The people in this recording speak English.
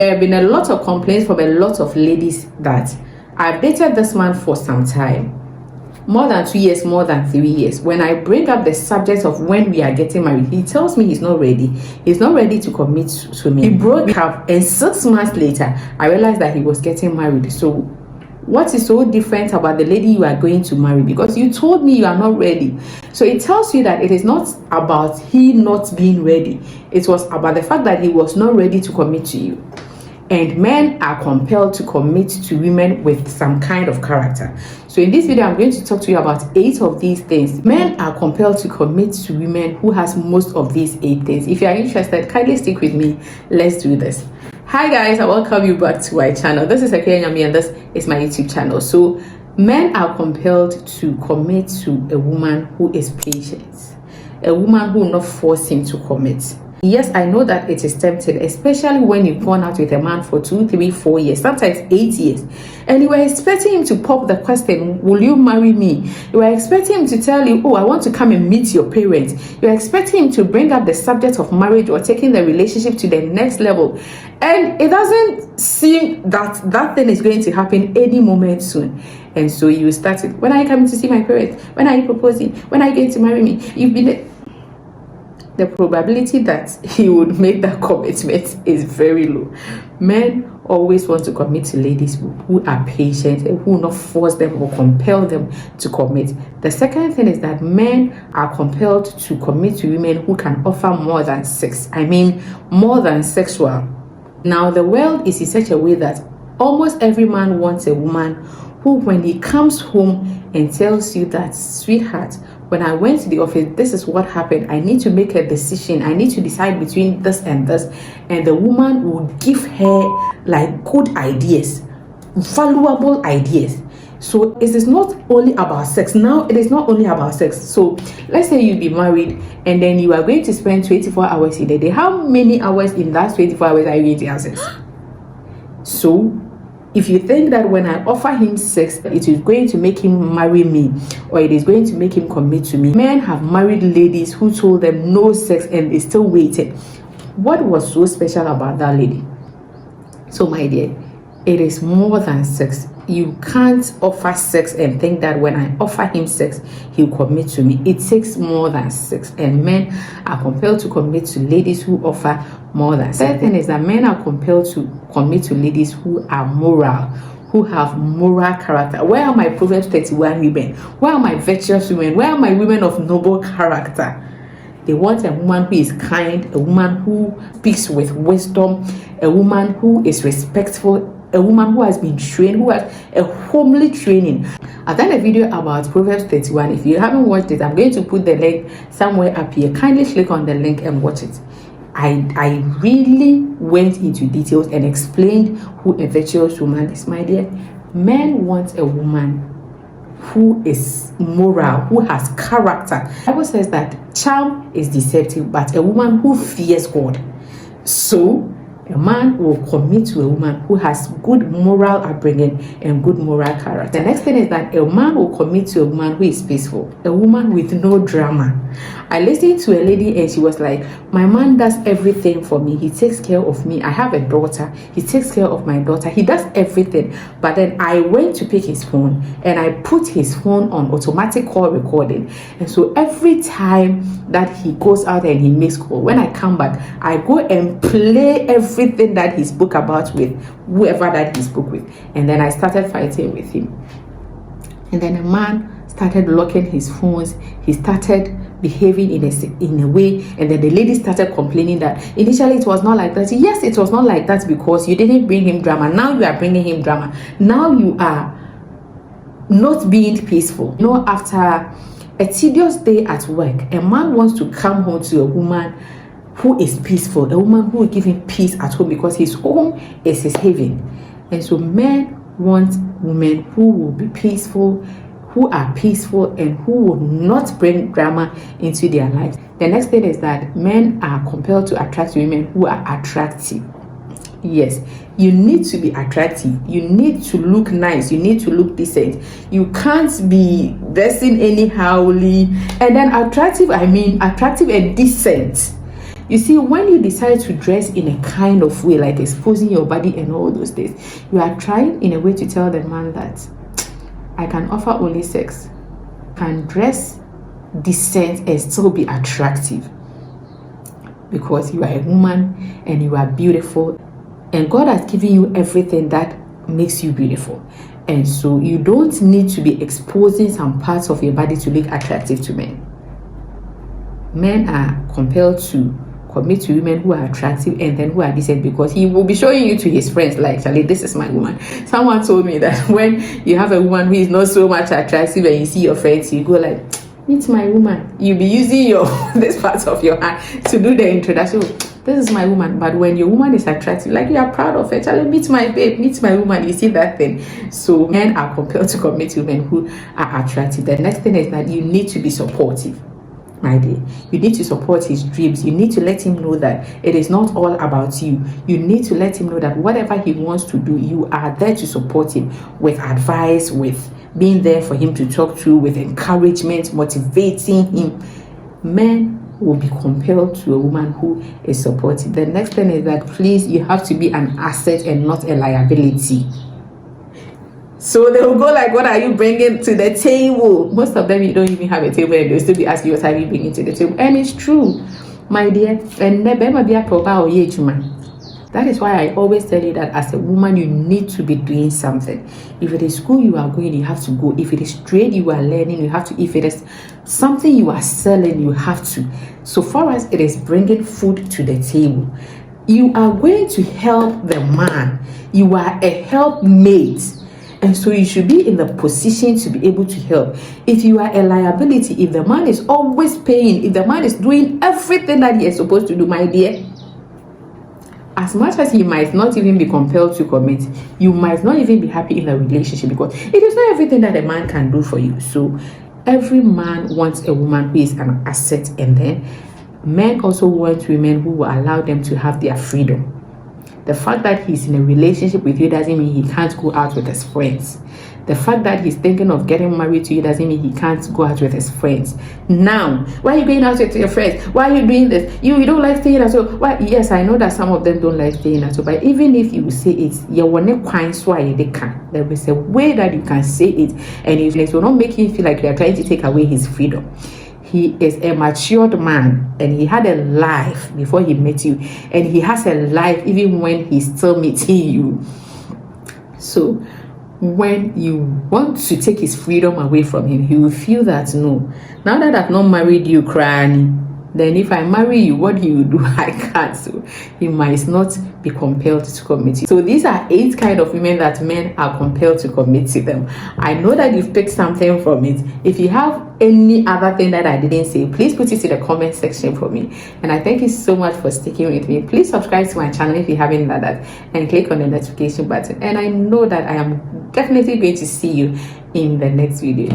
There have been a lot of complaints from a lot of ladies that I've dated this man for some time, more than 2 years, more than 3 years. When I bring up the subject of when we are getting married, he tells me he's not ready. He's not ready to commit to me. He broke up, and 6 months later, I realized that he was getting married. So what is so different about the lady you are going to marry? Because you told me you are not ready. So it tells you that it is not about he not being ready. It was about the fact that he was not ready to commit to you. And men are compelled to commit to women with some kind of character. So in this video, I'm going to talk to you about 8 of these things. Men are compelled to commit to women who has most of these 8 things. If you are interested, kindly stick with me. Let's do this. Hi guys, I welcome you back to my channel. This is Akira Nyami and this is my YouTube channel. So men are compelled to commit to a woman who is patient. A woman who will not force him to commit. Yes, I know that it is tempting, especially when you've gone out with a man for 2, 3, 4 years, sometimes 8 years, and you were expecting him to pop the question, will you marry me? You were expecting him to tell you, oh, I want to come and meet your parents. You were expecting him to bring up the subject of marriage or taking the relationship to the next level. And it doesn't seem that that thing is going to happen any moment soon. And so you started, when are you coming to see my parents? When are you proposing? When are you going to marry me? You've been... The probability that he would make that commitment is very low. Men always want to commit to ladies who are patient and who will not force them or compel them to commit. The second thing is that men are compelled to commit to women who can offer more than sex. I mean, more than sexual. Now, the world is in such a way that almost every man wants a woman who, when he comes home and tells you that, sweetheart, when I went to the office, this is what happened. I need to make a decision. I need to decide between this and this. And the woman will give her like good ideas, valuable ideas. So it is not only about sex. Now it is not only about sex. So let's say you be married and then you are going to spend 24 hours in a day. How many hours in that 24 hours are you going to have sex? So if you think that when I offer him sex, it is going to make him marry me or it is going to make him commit to me. Men have married ladies who told them no sex and they still waited. What was so special about that lady? So my dear, it is more than sex. You can't offer sex and think that when I offer him sex, he'll commit to me. It takes more than sex, and men are compelled to commit to ladies who offer more than sex. The third thing is that men are compelled to commit to ladies who are moral, who have moral character. Where are my Proverbs 31 women? Where are my virtuous women? Where are my women of noble character? They want a woman who is kind, a woman who speaks with wisdom, a woman who is respectful, a woman who has been trained, who has a homely training. I've done a video about Proverbs 31. If you haven't watched it, I'm going to put the link somewhere up here. Kindly click on the link and watch it. I really went into details and explained who a virtuous woman is, my dear. Men want a woman who is moral, who has character. The Bible says that charm is deceptive, but a woman who fears God. So a man will commit to a woman who has good moral upbringing and good moral character. The next thing is that a man will commit to a woman who is peaceful, a woman with no drama. I listened to a lady and she was like, my man does everything for me. He takes care of me. I have a daughter. He takes care of my daughter. He does everything. But then I went to pick his phone and I put his phone on automatic call recording. And so every time that he goes out and he makes call, when I come back, I go and play everything that he spoke about with whoever that he spoke with. And then I started fighting with him. And then a man started locking his phones. He started behaving in a way, and then the lady started complaining that initially it was not like that. Yes, it was not like that because you didn't bring him drama. Now you are bringing him drama. Now you are not being peaceful. You know, after a tedious day at work, a man wants to come home to a woman who is peaceful, a woman who will give him peace at home, because his home is his haven. And so men want women who will be peaceful, who are peaceful, and who will not bring drama into their lives. The next thing is that men are compelled to attract women who are attractive. Yes, you need to be attractive. You need to look nice. You need to look decent. You can't be dressing anyhowly. And then attractive, I mean attractive and decent. You see, when you decide to dress in a kind of way, like exposing your body and all those things, you are trying in a way to tell the man that I can offer only sex, can dress decent and still be attractive, because you are a woman and you are beautiful, and God has given you everything that makes you beautiful. And so you don't need to be exposing some parts of your body to look attractive to men. Men are compelled to commit to women who are attractive and then who are decent, because he will be showing you to his friends like, Charlie, this is my woman. Someone told me that when you have a woman who is not so much attractive and you see your friends, you go like, meet my woman. You'll be using your this part of your hand to do the introduction. This is my woman. But when your woman is attractive, like you are proud of her, Charlie, meet my babe, meet my woman. You see that thing. So men are compelled to commit to women who are attractive. The next thing is that you need to be supportive. My dear, you need to support his dreams. You need to let him know that it is not all about you. You need to let him know that whatever he wants to do, you are there to support him with advice, with being there for him to talk to, with encouragement, motivating him. Men will be compelled to a woman who is supportive. The next thing is that, please, you have to be an asset and not a liability. So they will go like, what are you bringing to the table? Most of them, you don't even have a table, and they'll still be asking you, what are you bringing to the table? And it's true, my dear. And never be a proper man. That is why I always tell you that as a woman, you need to be doing something. If it is school you are going, you have to go. If it is trade you are learning, you have to. If it is something you are selling, you have to. So far as it is bringing food to the table, you are going to help the man. You are a helpmate. And so you should be in the position to be able to help. If you are a liability, if the man is always paying, if the man is doing everything that he is supposed to do, my dear, as much as he might not even be compelled to commit, you might not even be happy in the relationship, because it is not everything that a man can do for you. So every man wants a woman who is an asset, and then men also want women who will allow them to have their freedom. The fact that he's in a relationship with you doesn't mean he can't go out with his friends. The fact that he's thinking of getting married to you doesn't mean he can't go out with his friends. Now, why are you going out with your friends? Why are you doing this? You don't like staying at home. Why? Yes, I know that some of them don't like staying at home, but even if you say it, there is a way that you can say it, and it will not make him feel like you are trying to take away his freedom. He is a matured man, and he had a life before he met you, and he has a life even when he's still meeting you. So when you want to take his freedom away from him, he will feel that, no, now that I've not married you, crying, then if I marry you, what do you do? I can't. So he might not be compelled to commit to you. So these are 8 kind of women that men are compelled to commit to them. I know that you've picked something from it. If you have any other thing that I didn't say, please put it in the comment section for me. And I thank you so much for sticking with me. Please subscribe to my channel if you haven't done that, and click on the notification button. And I know that I am definitely going to see you in the next video.